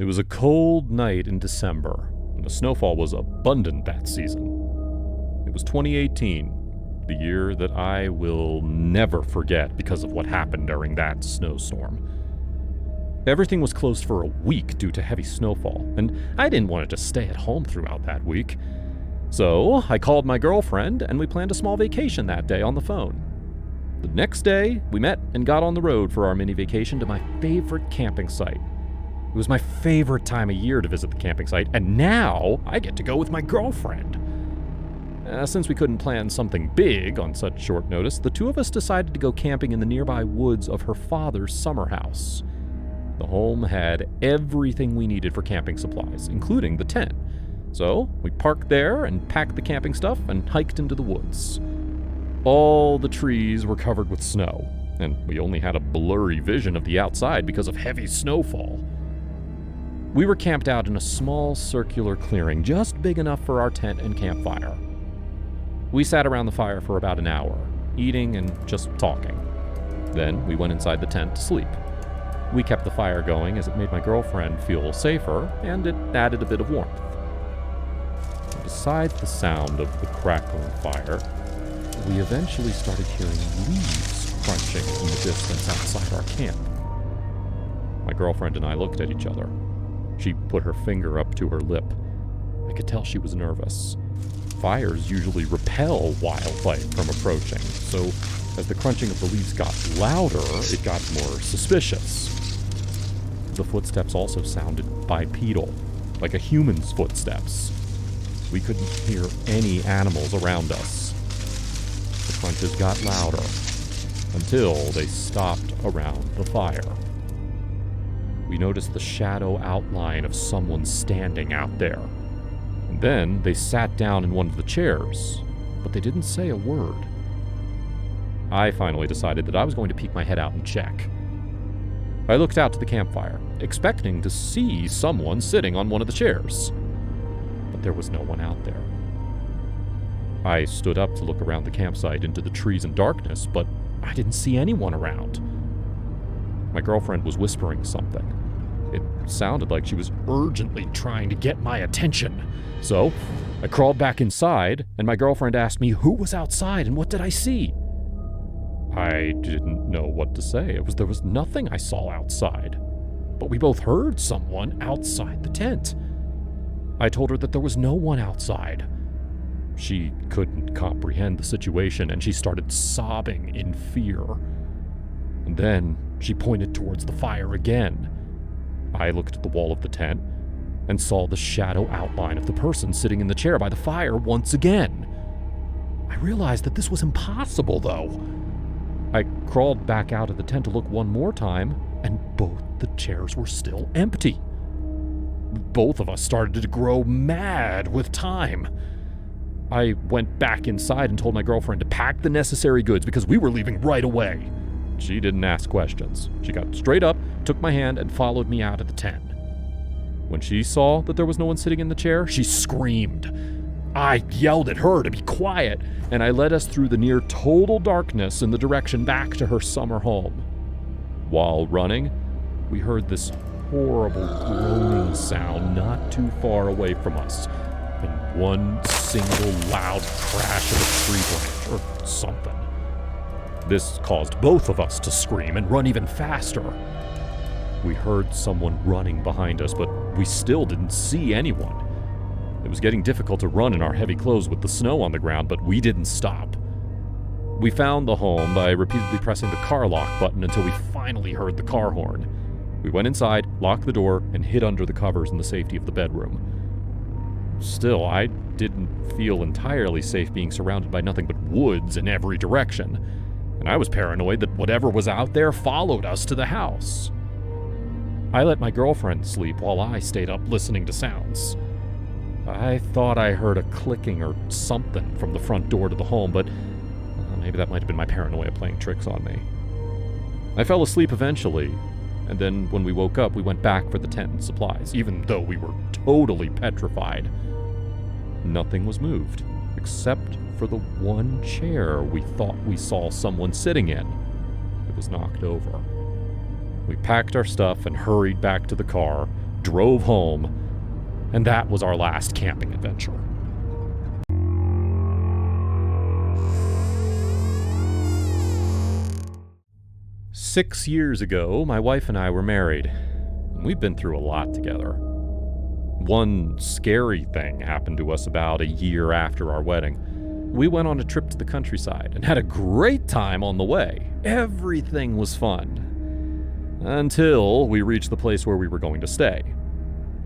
It was a cold night in December, and the snowfall was abundant that season. It was 2018, the year that I will never forget because of what happened during that snowstorm. Everything was closed for a week due to heavy snowfall, and I didn't want to just stay at home throughout that week. So I called my girlfriend, and we planned a small vacation that day on the phone. The next day, we met and got on the road for our mini vacation to my favorite camping site. It was my favorite time of year to visit the camping site, and now I get to go with my girlfriend. Since we couldn't plan something big on such short notice, the two of us decided to go camping in the nearby woods of her father's summer house. The home had everything we needed for camping supplies, including the tent. So we parked there and packed the camping stuff and hiked into the woods. All the trees were covered with snow, and we only had a blurry vision of the outside because of heavy snowfall. We were camped out in a small circular clearing just big enough for our tent and campfire. We sat around the fire for about an hour, eating and just talking. Then we went inside the tent to sleep. We kept the fire going as it made my girlfriend feel safer, and it added a bit of warmth. Besides the sound of the crackling fire, we eventually started hearing leaves crunching in the distance outside our camp. My girlfriend and I looked at each other. She put her finger up to her lip. I could tell she was nervous. Fires usually repel wildlife from approaching, so as the crunching of the leaves got louder, it got more suspicious. The footsteps also sounded bipedal, like a human's footsteps. We couldn't hear any animals around us. The crunches got louder, until they stopped around the fire. We noticed the shadow outline of someone standing out there. And then they sat down in one of the chairs, but they didn't say a word. I finally decided that I was going to peek my head out and check. I looked out to the campfire, expecting to see someone sitting on one of the chairs. But there was no one out there. I stood up to look around the campsite into the trees and darkness, but I didn't see anyone around. My girlfriend was whispering something. It sounded like she was urgently trying to get my attention. So I crawled back inside, and my girlfriend asked me who was outside and what did I see. I didn't know what to say. There was nothing I saw outside. But we both heard someone outside the tent. I told her that there was no one outside. She couldn't comprehend the situation, and she started sobbing in fear. And then she pointed towards the fire again. I looked at the wall of the tent and saw the shadow outline of the person sitting in the chair by the fire once again. I realized that this was impossible, though. I crawled back out of the tent to look one more time, and both the chairs were still empty. Both of us started to grow mad with time. I went back inside and told my girlfriend to pack the necessary goods because we were leaving right away. She didn't ask questions. She got straight up, took my hand, and followed me out of the tent. When she saw that there was no one sitting in the chair, she screamed. I yelled at her to be quiet, and I led us through the near total darkness in the direction back to her summer home. While running, we heard this horrible groaning sound not too far away from us, and one single loud crash of a tree branch or something. This caused both of us to scream and run even faster. We heard someone running behind us, but we still didn't see anyone. It was getting difficult to run in our heavy clothes with the snow on the ground, but we didn't stop. We found the home by repeatedly pressing the car lock button until we finally heard the car horn. We went inside, locked the door, and hid under the covers in the safety of the bedroom. Still, I didn't feel entirely safe being surrounded by nothing but woods in every direction, and I was paranoid that whatever was out there followed us to the house. I let my girlfriend sleep while I stayed up listening to sounds. I thought I heard a clicking or something from the front door to the home, but maybe that might have been my paranoia playing tricks on me. I fell asleep eventually, and then when we woke up, we went back for the tent and supplies, even though we were totally petrified. Nothing was moved, except for the one chair we thought we saw someone sitting in. It was knocked over. We packed our stuff and hurried back to the car, drove home, and that was our last camping adventure. Six years ago, my wife and I were married. We've been through a lot together. One scary thing happened to us about a year after our wedding. We went on a trip to the countryside and had a great time on the way. Everything was fun. Until we reached the place where we were going to stay.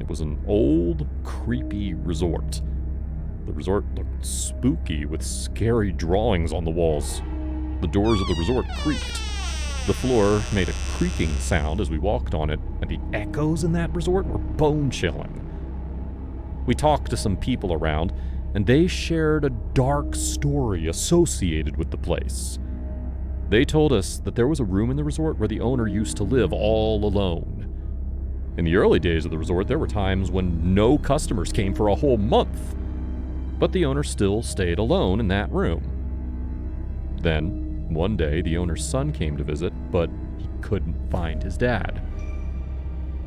It was an old, creepy resort. The resort looked spooky with scary drawings on the walls. The doors of the resort creaked. The floor made a creaking sound as we walked on it, and the echoes in that resort were bone-chilling. We talked to some people around, and they shared a dark story associated with the place. They told us that there was a room in the resort where the owner used to live all alone. In the early days of the resort, there were times when no customers came for a whole month, but the owner still stayed alone in that room. Then, one day, the owner's son came to visit, but he couldn't find his dad.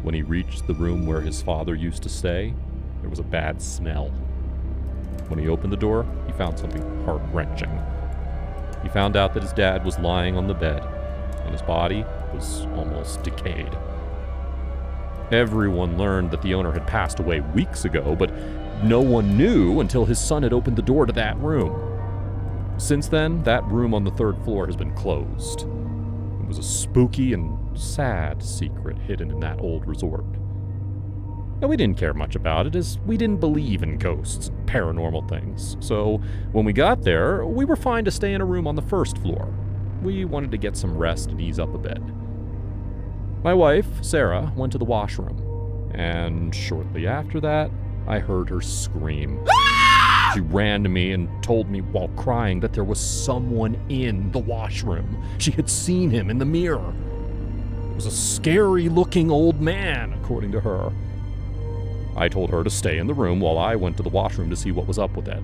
When he reached the room where his father used to stay, there was a bad smell. When he opened the door, he found something heart-wrenching. He found out that his dad was lying on the bed, and his body was almost decayed. Everyone learned that the owner had passed away weeks ago, but no one knew until his son had opened the door to that room. Since then, that room on the third floor has been closed. It was a spooky and sad secret hidden in that old resort. And we didn't care much about it, as we didn't believe in ghosts and paranormal things. So when we got there, we were fine to stay in a room on the first floor. We wanted to get some rest and ease up a bit. My wife, Sarah, went to the washroom, and shortly after that, I heard her scream. She ran to me and told me while crying that there was someone in the washroom. She had seen him in the mirror. It was a scary-looking old man, according to her. I told her to stay in the room while I went to the washroom to see what was up with it.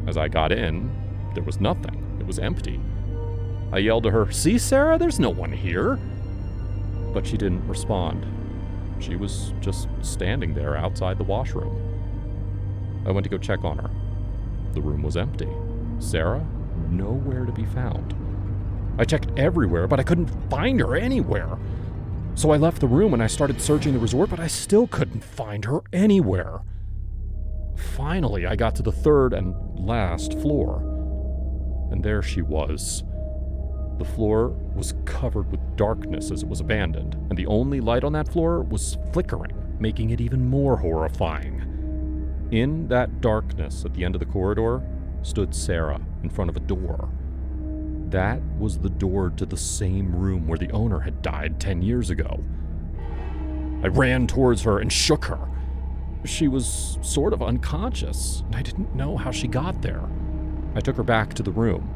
As I got in, there was nothing. It was empty. I yelled to her, "See, Sarah, there's no one here." But she didn't respond. She was just standing there outside the washroom. I went to go check on her. The room was empty. Sarah, nowhere to be found. I checked everywhere, but I couldn't find her anywhere. So I left the room and I started searching the resort, but I still couldn't find her anywhere. Finally, I got to the third and last floor. And there she was. The floor was covered with darkness as it was abandoned, and the only light on that floor was flickering, making it even more horrifying. In that darkness at the end of the corridor stood Sarah in front of a door. That was the door to the same room where the owner had died 10 years ago. I ran towards her and shook her. She was sort of unconscious, and I didn't know how she got there. I took her back to the room,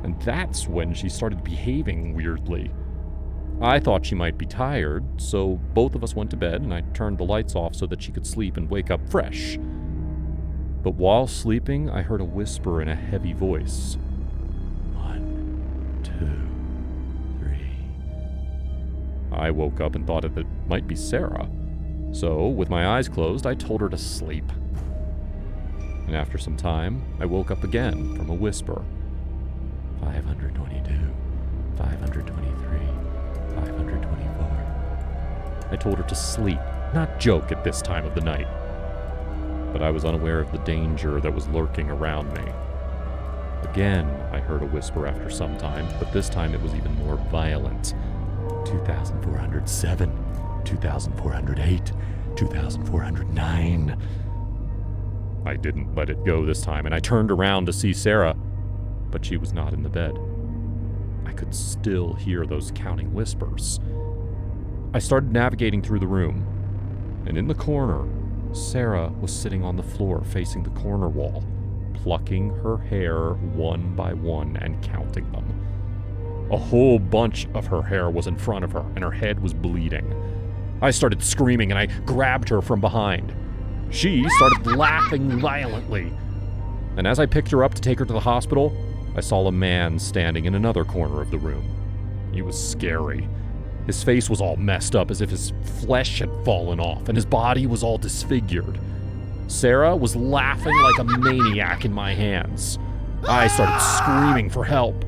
and that's when she started behaving weirdly. I thought she might be tired, so both of us went to bed, and I turned the lights off so that she could sleep and wake up fresh. But while sleeping, I heard a whisper in a heavy voice. 1, 2, 3. I woke up and thought it might be Sarah. So, with my eyes closed, I told her to sleep. And after some time, I woke up again from a whisper. 522, 523, 524. I told her to sleep, not joke at this time of the night. But I was unaware of the danger that was lurking around me. Again, I heard a whisper after some time, but this time it was even more violent. 2,407, 2,408, 2,409. I didn't let it go this time, and I turned around to see Sarah, but she was not in the bed. I could still hear those counting whispers. I started navigating through the room, and in the corner, Sarah was sitting on the floor facing the corner wall, plucking her hair one by one and counting them. A whole bunch of her hair was in front of her, and her head was bleeding. I started screaming, and I grabbed her from behind. She started laughing violently. And as I picked her up to take her to the hospital, I saw a man standing in another corner of the room. He was scary. His face was all messed up as if his flesh had fallen off, and his body was all disfigured. Sarah was laughing like a maniac in my hands. I started screaming for help.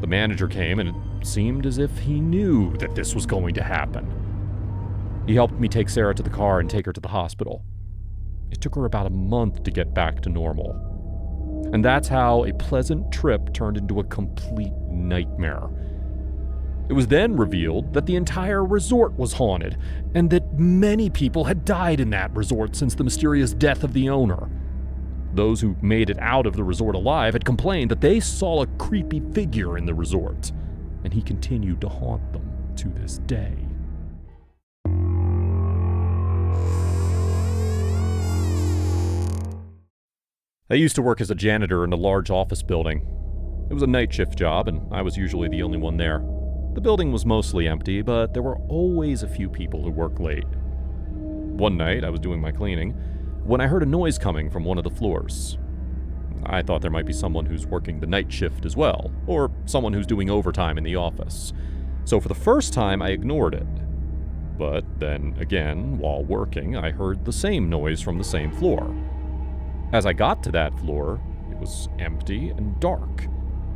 The manager came, and it seemed as if he knew that this was going to happen. He helped me take Sarah to the car and take her to the hospital. It took her about a month to get back to normal. And that's how a pleasant trip turned into a complete nightmare. It was then revealed that the entire resort was haunted, and that many people had died in that resort since the mysterious death of the owner. Those who made it out of the resort alive had complained that they saw a creepy figure in the resort, and he continued to haunt them to this day. I used to work as a janitor in a large office building. It was a night shift job, and I was usually the only one there. The building was mostly empty, but there were always a few people who worked late. One night, I was doing my cleaning when I heard a noise coming from one of the floors. I thought there might be someone who's working the night shift as well, or someone who's doing overtime in the office. So for the first time, I ignored it. But then again, while working, I heard the same noise from the same floor. As I got to that floor, it was empty and dark.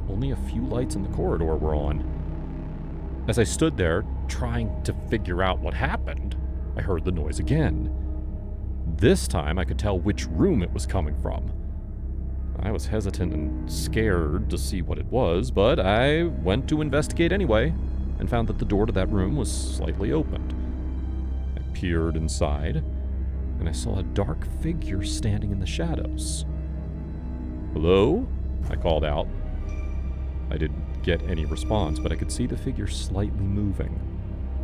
Only a few lights in the corridor were on. As I stood there, trying to figure out what happened, I heard the noise again. This time, I could tell which room it was coming from. I was hesitant and scared to see what it was, but I went to investigate anyway, and found that the door to that room was slightly opened. I peered inside, and I saw a dark figure standing in the shadows. "Hello?" I called out. I didn't get any response, but I could see the figure slightly moving.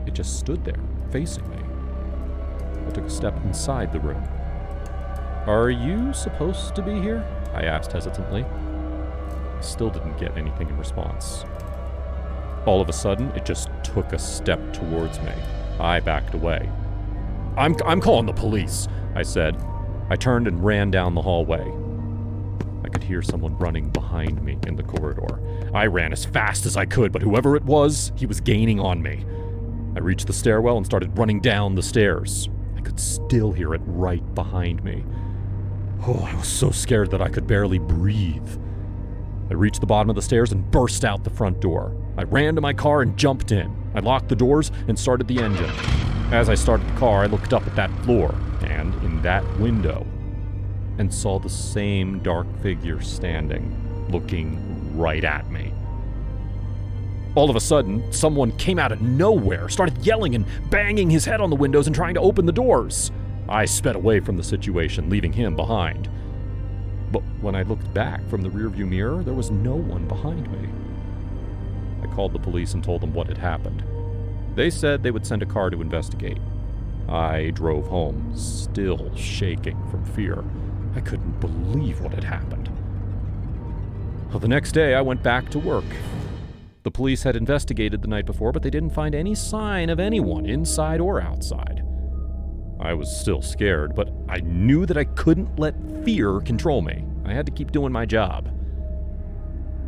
It just stood there, facing me. I took a step inside the room. "Are you supposed to be here?" I asked hesitantly. I still didn't get anything in response. All of a sudden, it just took a step towards me. I backed away. I'm calling the police," I said. I turned and ran down the hallway. I could hear someone running behind me in the corridor. I ran as fast as I could, but whoever it was, he was gaining on me. I reached the stairwell and started running down the stairs. I could still hear it right behind me. Oh, I was so scared that I could barely breathe. I reached the bottom of the stairs and burst out the front door. I ran to my car and jumped in. I locked the doors and started the engine. As I started the car, I looked up at that floor, and in that window, and saw the same dark figure standing, looking right at me. All of a sudden, someone came out of nowhere, started yelling and banging his head on the windows and trying to open the doors. I sped away from the situation, leaving him behind. But when I looked back from the rearview mirror, there was no one behind me. I called the police and told them what had happened. They said they would send a car to investigate. I drove home, still shaking from fear. I couldn't believe what had happened. Well, the next day, I went back to work. The police had investigated the night before, but they didn't find any sign of anyone inside or outside. I was still scared, but I knew that I couldn't let fear control me. I had to keep doing my job.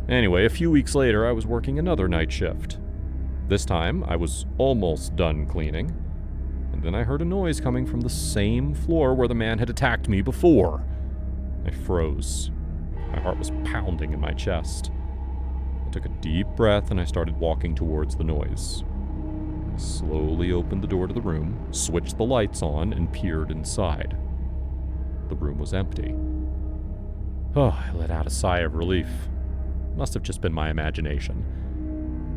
Anyway, a few weeks later, I was working another night shift. This time, I was almost done cleaning, and then I heard a noise coming from the same floor where the man had attacked me before. I froze. My heart was pounding in my chest. I took a deep breath and I started walking towards the noise. I slowly opened the door to the room, switched the lights on, and peered inside. The room was empty. Oh, I let out a sigh of relief. Must have just been my imagination.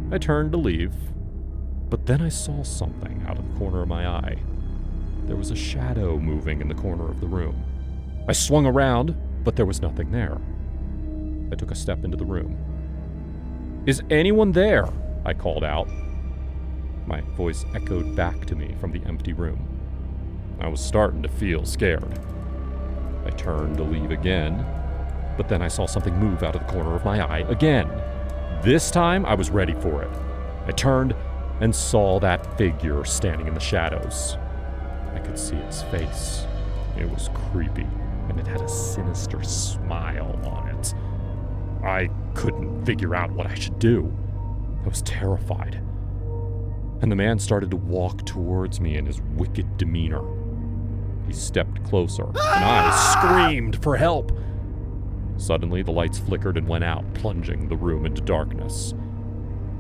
I turned to leave, but then I saw something out of the corner of my eye. There was a shadow moving in the corner of the room. I swung around, but there was nothing there. I took a step into the room. "Is anyone there?" I called out. My voice echoed back to me from the empty room. I was starting to feel scared. I turned to leave again, but then I saw something move out of the corner of my eye again. This time, I was ready for it. I turned and saw that figure standing in the shadows. I could see its face. It was creepy, and it had a sinister smile on it. I couldn't figure out what I should do. I was terrified. and the man started to walk towards me in his wicked demeanor. He stepped closer, and I screamed for help. Suddenly, the lights flickered and went out, plunging the room into darkness.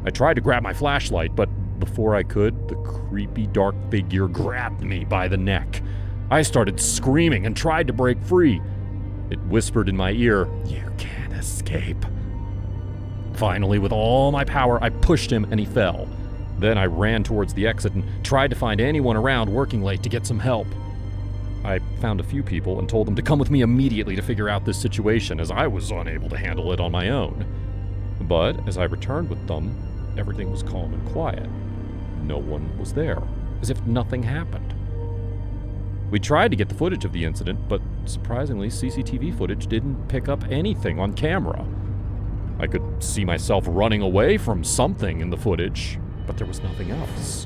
I tried to grab my flashlight, but before I could, the creepy dark figure grabbed me by the neck. I started screaming and tried to break free. It whispered in my ear, "You can't escape." Finally, with all my power, I pushed him and he fell. Then I ran towards the exit and tried to find anyone around working late to get some help. I found a few people and told them to come with me immediately to figure out this situation, as I was unable to handle it on my own. But as I returned with them, everything was calm and quiet. No one was there, as if nothing happened. We tried to get the footage of the incident, but surprisingly, CCTV footage didn't pick up anything on camera. I could see myself running away from something in the footage, but there was nothing else.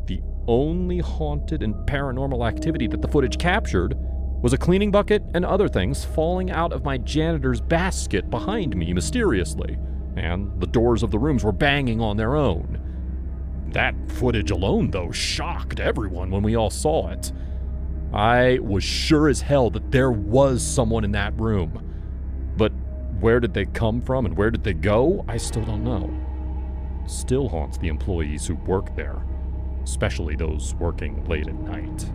The only haunted and paranormal activity that the footage captured was a cleaning bucket and other things falling out of my janitor's basket behind me mysteriously, and the doors of the rooms were banging on their own. That footage alone, though, shocked everyone when we all saw it. I was sure as hell that there was someone in that room. But where did they come from and where did they go? I still don't know. Still haunts the employees who work there, especially those working late at night.